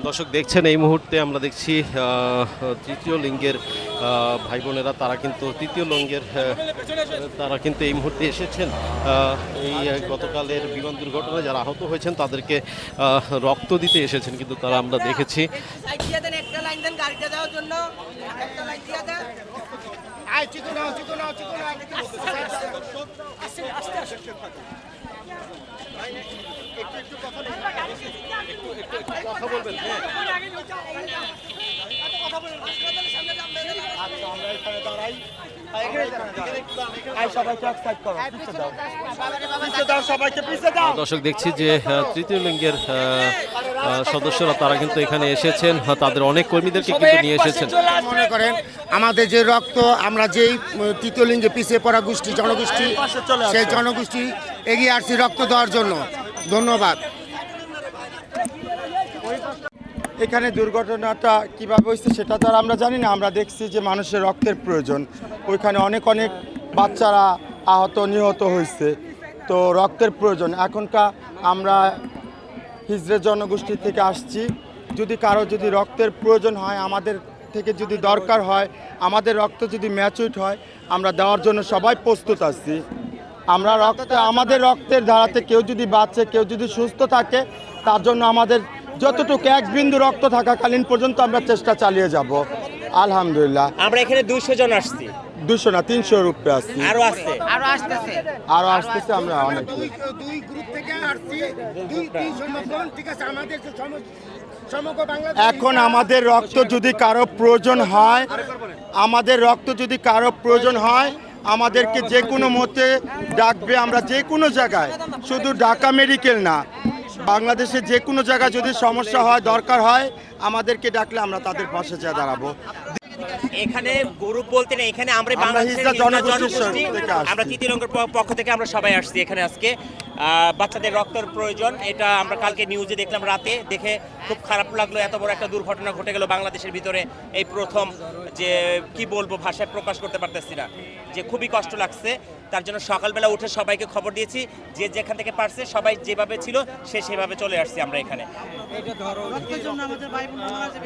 দর্শক দেখছেন এই মুহূর্তে আমরা দেখছি তৃতীয় লিঙ্গের ভাই বোনেরা তারা কিন্তু তৃতীয় লিঙ্গের তারা কিন্তু এই মুহূর্তে এসেছেন এই গতকালের বিমান দুর্ঘটনায় যারা আহত হয়েছেন তাদেরকে রক্ত দিতে এসেছেন, কিন্তু তারা আমরা দেখেছি কথা বলবেন। দর্শক দেখছি যে তৃতীয় লিঙ্গের সদস্যরা তারা কিন্তু এখানে এসেছেন, তাদের অনেক কর্মীদেরকে কিন্তু নিয়ে এসেছেন। মনে করেন আমাদের যে রক্ত, আমরা যেই তৃতীয় লিঙ্গে পিছিয়ে পড়া গোষ্ঠী জনগোষ্ঠী, সেই জনগোষ্ঠী এগিয়ে আসছি রক্ত দেওয়ার জন্য। ধন্যবাদ। এখানে দুর্ঘটনাটা কিভাবে হয়েছে সেটা তো আর আমরা জানি না। আমরা দেখছি যে মানুষের রক্তের প্রয়োজন, ওইখানে অনেক বাচ্চারা আহত নিহত হয়েছে, তো রক্তের প্রয়োজন। এখনকার আমরা হিজড়ে জনগোষ্ঠী থেকে আসছি, যদি কারো যদি রক্তের প্রয়োজন হয়, আমাদের থেকে যদি দরকার হয়, আমাদের রক্ত যদি ম্যাচুইট হয়, আমরা দেওয়ার জন্য সবাই প্রস্তুত আছি। আমরা আমাদের রক্তের ধারাতে কেউ যদি বাঁচে, কেউ যদি সুস্থ থাকে, তার জন্য আমাদের যতটুকু এক বিন্দু রক্ত থাকাকালীন পর্যন্ত আমরা চেষ্টা চালিয়ে যাব। আলহামদুলিল্লাহ। আমরা এখানে 200 জন আসছি। 200 না 300 রূপে আসছি, আরো আসতেছে আমরা অনেক। দুই গ্রুপ থেকে আসছি, ঠিক আছে। আমাদের এখন আমাদের রক্ত যদি কারো প্রয়োজন হয়, আমাদেরকে যে কোনো মতে ডাকবে। আমরা যে কোনো জায়গায়, শুধু ঢাকা মেডিকেল না, বাংলাদেশে যে কোনো জায়গায় যদি সমস্যা হয়, দরকার হয়, আমাদেরকে ডাকলে আমরা তাদের পাশে যা দাঁড়াবো। এখানে গ্রুপ বলতে না, এখানে আমরা জনগোষ্ঠী, আমরা তৃতীয় লিঙ্গের পক্ষ থেকে আমরা সবাই আসছি এখানে আজকে। বাচ্চাদের রক্তের প্রয়োজন, এটা আমরা কালকে নিউজে দেখলাম, রাতে দেখে খুব খারাপ লাগলো। এত বড় একটা দুর্ঘটনা ঘটে গেল বাংলাদেশের ভিতরে, এই প্রথম। যে কি বলবো, ভাষায় প্রকাশ করতে পারতেছি না, যে খুবই কষ্ট লাগছে। তার জন্য সকালবেলা উঠে সবাইকে খবর দিয়েছি, যে যেখান থেকে পারছে সবাই যেভাবে ছিল সেভাবে চলে আসছি আমরা এখানে।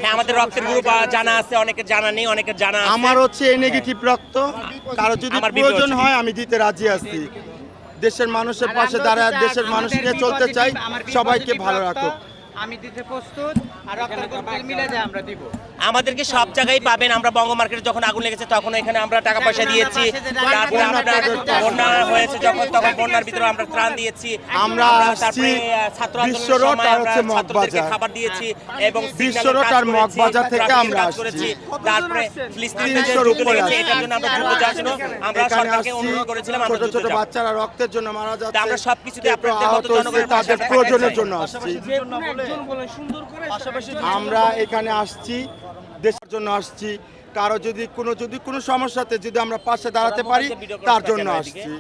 হ্যাঁ, আমাদের রক্তের গ্রুপ জানা আছে, অনেকের জানা নেই, অনেকের জানা আছে। আমার হচ্ছে এই নেগেটিভ রক্ত, কারো যদি প্রয়োজন হয় আমি দিতে রাজি আছি। দেশের মানুষের পাশে দাঁড়ায় দেশের মানুষ নিয়ে চলতে চাই, সবাইকে ভালো রাখুক। আমি দিতে প্রস্তুত, আর রক্তের গ্রুপ মিলে যায় আমরা দিব। আমাদেরকে সব জায়গায় পাবেন। আমরা বঙ্গ মার্কেটে যখন আগুন লেগেছে তখন এখানে আমরা টাকা পয়সা দিয়েছি। তারপরে আমরা বন্যা হয়েছে যখন, তখন বন্যার ভিতরে আমরা ত্রাণ দিয়েছি। আমরা তারপরে ছাত্র ছাত্রদেরকে খাবার দিয়েছি এবং বিশ্বরোটার মগবাজার থেকে আমরা করেছি। তারপরে ফিলিস্তিনের যুদ্ধ লেগেছে, এটার জন্য আমরা যুদ্ধ যাওয়ার জন্য আমরা সরকারকে অনুরোধ করেছিলাম। ছোট ছোট বাচ্চারা রক্তের জন্য মারা যাচ্ছে, আমরা সবকিছুতে আপনাদের মতো জনগণের তাদের প্রয়োজনের জন্য আসছি। আমরা এখানে আসছি দেশের জন্য আসছি, কারো যদি কোনো সমস্যাতে যদি আমরা পাশে দাঁড়াতে পারি তার জন্য আসছি।